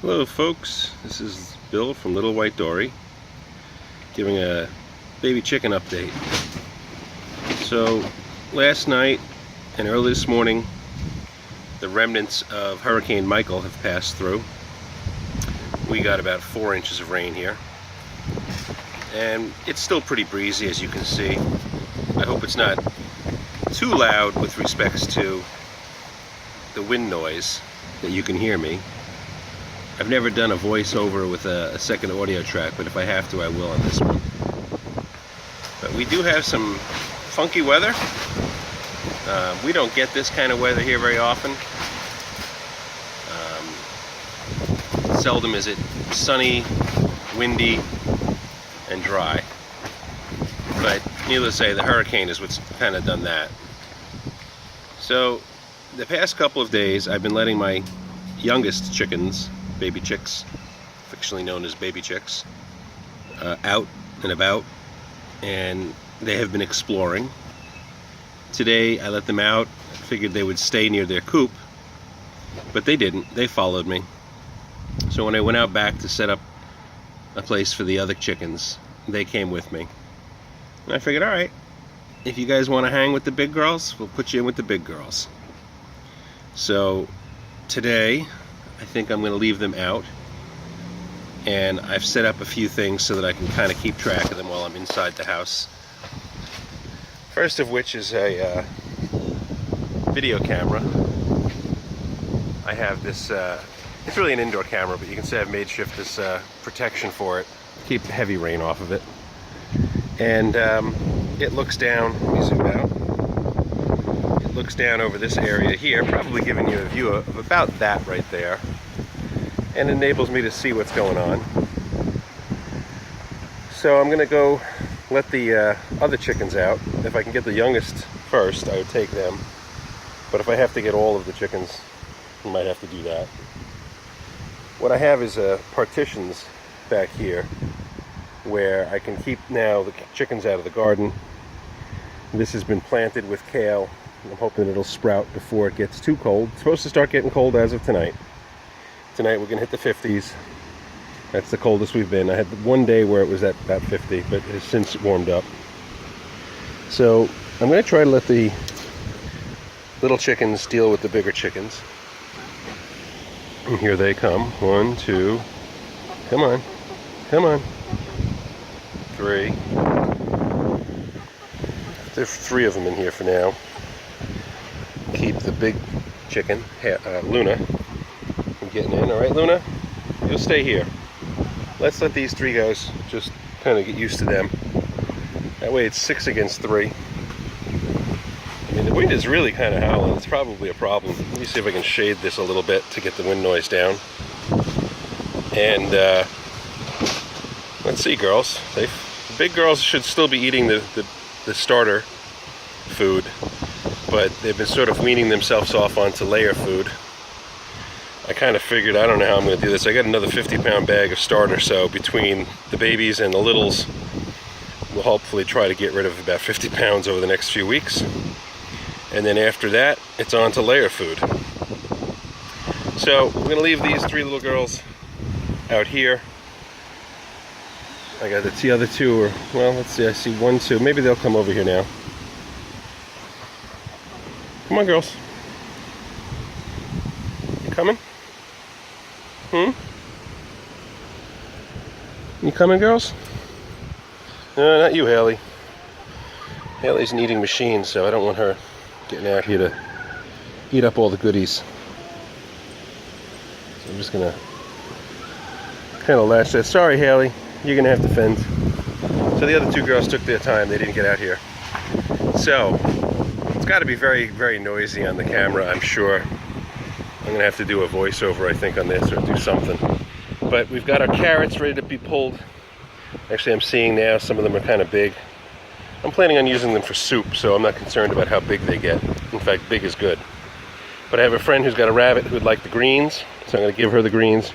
Hello folks, this is Bill from Little White Dory giving a baby chicken update. So last night and early this morning the remnants of Hurricane Michael have passed through. We got about 4 inches of rain here and it's still pretty breezy, as you can see. I hope it's not too loud with respects to the wind noise that you can hear me. I've never done a voiceover with a second audio track, but if I have to, I will on this one. But we do have some funky weather. We don't get this kind of weather here very often. Seldom is it sunny, windy, and dry. But needless to say, the hurricane is what's kind of done that. So the past couple of days, I've been letting my youngest chickens, baby chicks, fictionally known as baby chicks, out and about, and they have been exploring. Today I let them out. I figured they would stay near their coop, but they didn't. They followed me. So when I went out back to set up a place for the other chickens, they came with me. And I figured, all right, if you guys want to hang with the big girls, we'll put you in with the big girls. So today I think I'm going to leave them out, and I've set up a few things so that I can kind of keep track of them while I'm inside the house. First of which is a video camera. I have this, it's really an indoor camera, but you can see I've made shift this protection for it, keep the heavy rain off of it. And it looks down, let me zoom out. Looks down over this area here, probably giving you a view of about that right there, and enables me to see what's going on. So I'm gonna go let the other chickens out. If I can get the youngest first, I would take them, but if I have to get all of the chickens, I might have to do that. What I have is partitions back here where I can keep now the chickens out of the garden. This has been planted with kale. I'm hoping it'll sprout before it gets too cold. It's supposed to start getting cold as of tonight. Tonight we're going to hit the 50s. That's the coldest we've been. I had one day where it was at about 50, but it has since warmed up. So I'm going to try to let the little chickens deal with the bigger chickens. And here they come. 1, 2. Come on. Come on. 3. There's 3 of them in here for now. Keep the big chicken, Luna, from getting in. Alright, Luna? You'll stay here. Let's let these 3 guys just kind of get used to them. That way it's 6 against 3. I mean, the wind is really kind of howling. It's probably a problem. Let me see if I can shade this a little bit to get the wind noise down. And, let's see, girls. The big girls should still be eating the starter food, but they've been sort of weaning themselves off onto layer food. I kind of figured, I don't know how I'm going to do this. I got another 50-pound bag of starter, so between the babies and the littles, we'll hopefully try to get rid of about 50 pounds over the next few weeks. And then after that, it's on to layer food. So we're going to leave these 3 little girls out here. I got the other 2, or, well, let's see, I see 1, 2. Maybe they'll come over here now. Come on, girls. You coming? You coming, girls? No, not you, Haley. Haley's an eating machine, so I don't want her getting out here to eat up all the goodies. So I'm just gonna kind of latch that. Sorry, Haley, you're gonna have to fend. So the other 2 girls took their time. They didn't get out here. So it's got to be very, very noisy on the camera, I'm sure. I'm going to have to do a voiceover, I think, on this, or do something. But we've got our carrots ready to be pulled. Actually, I'm seeing now some of them are kind of big. I'm planning on using them for soup, so I'm not concerned about how big they get. In fact, big is good. But I have a friend who's got a rabbit who would like the greens, so I'm going to give her the greens.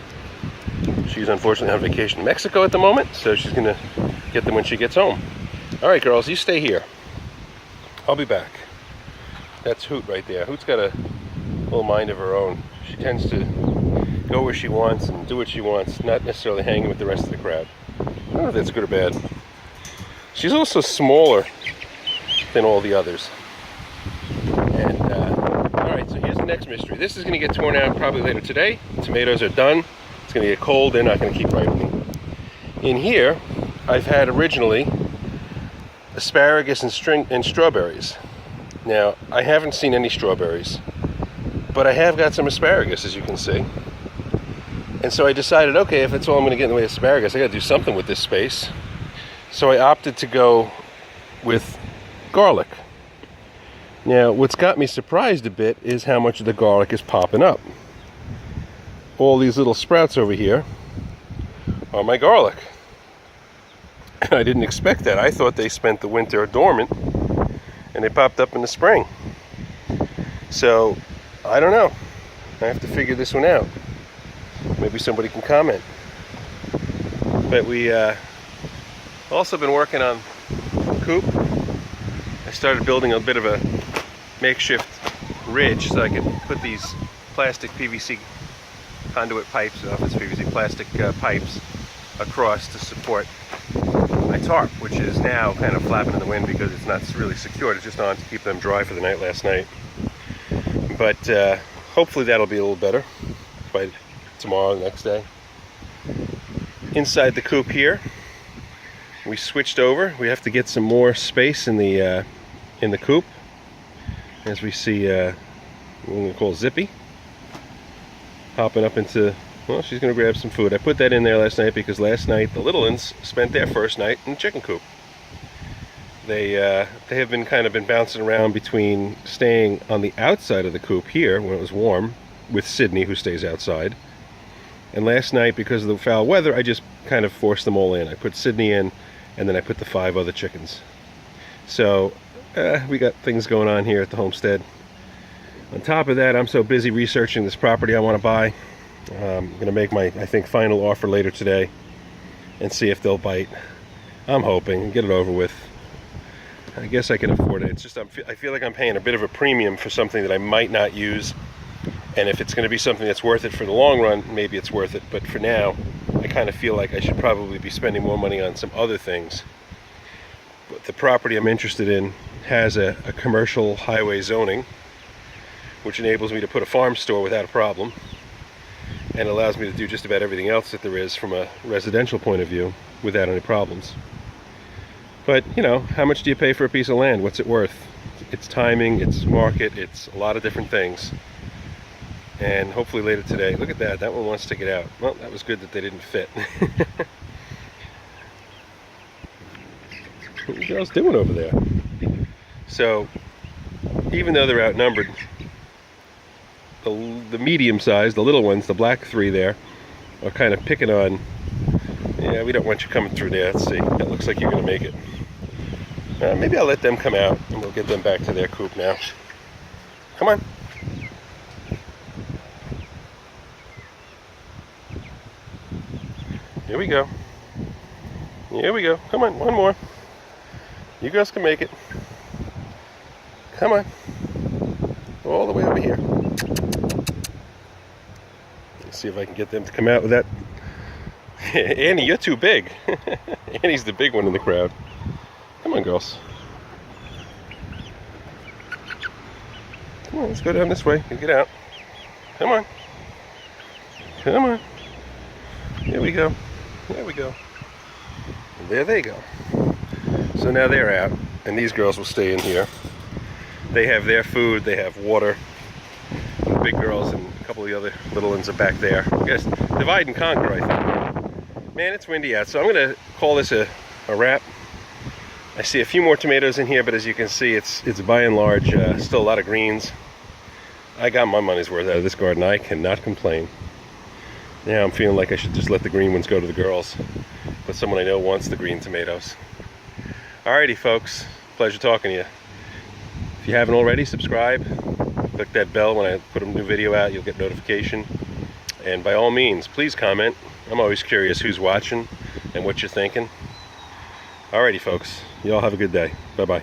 She's unfortunately on vacation in Mexico at the moment, so she's going to get them when she gets home. All right, girls, you stay here. I'll be back. That's Hoot right there. Hoot's got a little mind of her own. She tends to go where she wants and do what she wants, not necessarily hanging with the rest of the crowd. I don't know if that's good or bad. She's also smaller than all the others. And, alright, so here's the next mystery. This is going to get torn out probably later today. The tomatoes are done. It's going to get cold. They're not going to keep ripening. In here, I've had originally asparagus and strawberries. Now, I haven't seen any strawberries, but I have got some asparagus, as you can see. And so I decided, okay, if that's all I'm going to get in the way of asparagus, I got to do something with this space. So I opted to go with garlic. Now, what's got me surprised a bit is how much of the garlic is popping up. All these little sprouts over here are my garlic. And I didn't expect that. I thought they spent the winter dormant and they popped up in the spring. So, I don't know. I have to figure this one out. Maybe somebody can comment. But we also been working on the coop. I started building a bit of a makeshift ridge so I could put these plastic PVC conduit pipes, PVC plastic pipes across to support my tarp, which is now kind of flapping in the wind because it's not really secured. It's just on to keep them dry for the night last night. But hopefully that'll be a little better by tomorrow, the next day. Inside the coop here, we switched over. We have to get some more space in the coop. As we see, what we're going to call Zippy hopping up into, well, she's going to grab some food. I put that in there last night because last night the little ones spent their first night in the chicken coop. They have been bouncing around between staying on the outside of the coop here when it was warm with Sydney, who stays outside. And last night, because of the foul weather, I just kind of forced them all in. I put Sydney in, and then I put the 5 other chickens. So we got things going on here at the homestead. On top of that, I'm so busy researching this property I want to buy. I'm going to make my, I think, final offer later today and see if they'll bite. I'm hoping, get it over with. I guess I can afford it. It's just I feel like I'm paying a bit of a premium for something that I might not use. And if it's going to be something that's worth it for the long run, maybe it's worth it. But for now, I kind of feel like I should probably be spending more money on some other things. But the property I'm interested in has a commercial highway zoning, which enables me to put a farm store without a problem, and allows me to do just about everything else that there is from a residential point of view without any problems. But, you know, how much do you pay for a piece of land? What's it worth? It's timing, it's market, it's a lot of different things. And hopefully later today, look at that, that one wants to get out. Well, that was good that they didn't fit. What are you girls doing over there? So, even though they're outnumbered, the medium size, the little ones, the black 3 there, are kind of picking on, yeah, we don't want you coming through there. Let's see, that looks like you're going to make it. Maybe I'll let them come out and we'll get them back to their coop now. Come on. Here we go. Here we go. Come on, one more. You guys can make it. Come on. All the way over here. Let's see if I can get them to come out with that. Annie, you're too big. Annie's the big one in the crowd. Come on, girls. Come on, let's go down this way and get out. Come on. Come on. Here we go. There we go. And there they go. So now they're out, and these girls will stay in here. They have their food, they have water. The big girls and a couple of the other little ones are back there. I guess divide and conquer, I think. Man, it's windy out, so I'm going to call this a wrap. I see a few more tomatoes in here, but as you can see, it's by and large still a lot of greens. I got my money's worth out of this garden. I cannot complain. Now I'm feeling like I should just let the green ones go to the girls, but someone I know wants the green tomatoes. Alrighty, folks. Pleasure talking to you. If you haven't already, subscribe. Click that bell when I put a new video out. You'll get notification. And by all means, please comment. I'm always curious who's watching and what you're thinking. Alrighty, folks. You all have a good day. Bye-bye.